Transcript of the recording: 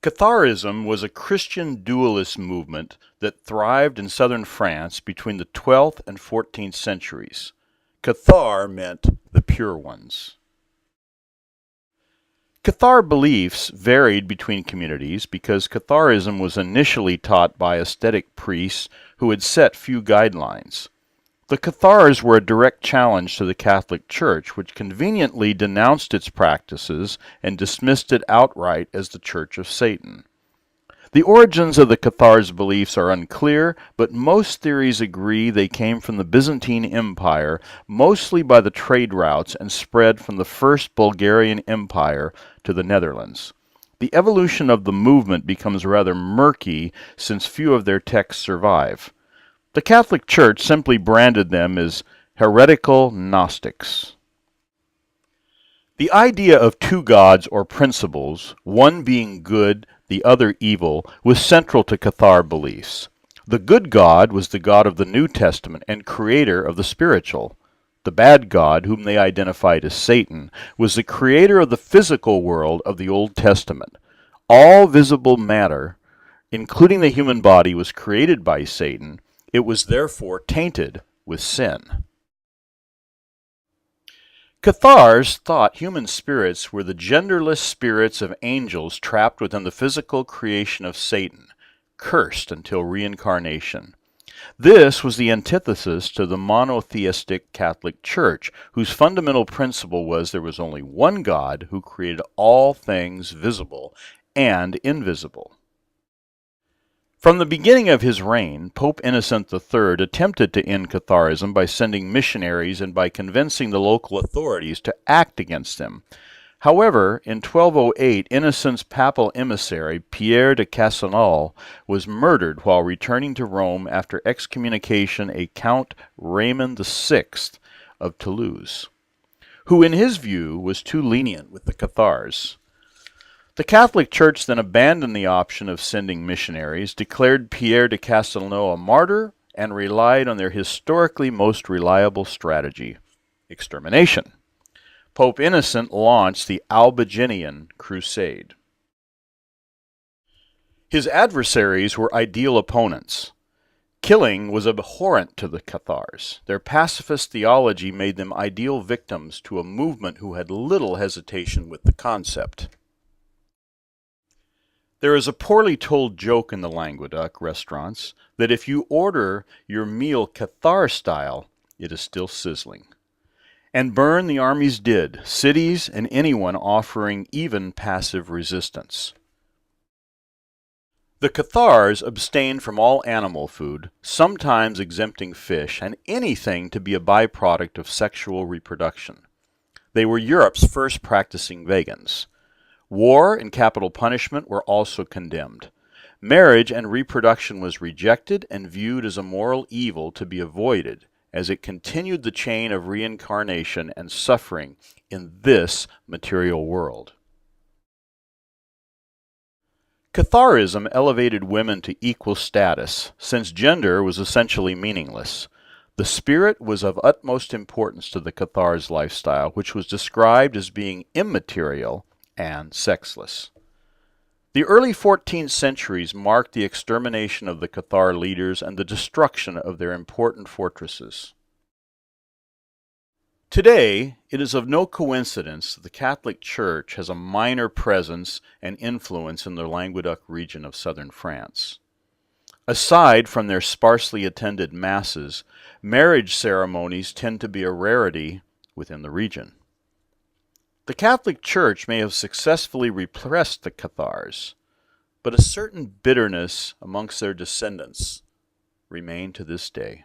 Catharism was a Christian dualist movement that thrived in southern France between the 12th and 14th centuries. Cathar meant the pure ones. Cathar beliefs varied between communities because Catharism was initially taught by ascetic priests who had set few guidelines. The Cathars were a direct challenge to the Catholic Church, which conveniently denounced its practices and dismissed it outright as the Church of Satan. The origins of the Cathars' beliefs are unclear, but most theories agree they came from the Byzantine Empire, mostly by the trade routes, and spread from the First Bulgarian Empire to the Netherlands. The evolution of the movement becomes rather murky since few of their texts survive. The Catholic Church simply branded them as heretical Gnostics. The idea of two gods or principles, one being good, the other evil, was central to Cathar beliefs. The good God was the God of the New Testament and creator of the spiritual. The bad God, whom they identified as Satan, was the creator of the physical world of the Old Testament. All visible matter, including the human body, was created by Satan. It was therefore tainted with sin. Cathars thought human spirits were the genderless spirits of angels trapped within the physical creation of Satan, cursed until reincarnation. This was the antithesis to the monotheistic Catholic Church, whose fundamental principle was there was only one God who created all things visible and invisible. From the beginning of his reign, Pope Innocent III attempted to end Catharism by sending missionaries and by convincing the local authorities to act against them. However, in 1208, Innocent's papal emissary, Pierre de Castelnau, was murdered while returning to Rome after excommunication a Count Raymond VI of Toulouse, who in his view was too lenient with the Cathars. The Catholic Church then abandoned the option of sending missionaries, declared Pierre de Castelnau a martyr, and relied on their historically most reliable strategy: extermination. Pope Innocent launched the Albigensian Crusade. His adversaries were ideal opponents. Killing was abhorrent to the Cathars. Their pacifist theology made them ideal victims to a movement who had little hesitation with the concept. There is a poorly told joke in the Languedoc restaurants that if you order your meal Cathar style, it is still sizzling. And burn the armies did, cities and anyone offering even passive resistance. The Cathars abstained from all animal food, sometimes exempting fish and anything to be a byproduct of sexual reproduction. They were Europe's first practicing vegans. War and capital punishment were also condemned. Marriage and reproduction was rejected and viewed as a moral evil to be avoided, as it continued the chain of reincarnation and suffering in this material world. Catharism elevated women to equal status, since gender was essentially meaningless. The spirit was of utmost importance to the Cathars' lifestyle, which was described as being immaterial and sexless. The early 14th centuries marked the extermination of the Cathar leaders and the destruction of their important fortresses. Today, it is of no coincidence that the Catholic Church has a minor presence and influence in the Languedoc region of southern France. Aside from their sparsely attended masses, marriage ceremonies tend to be a rarity within the region. The Catholic Church may have successfully repressed the Cathars, but a certain bitterness amongst their descendants remains to this day.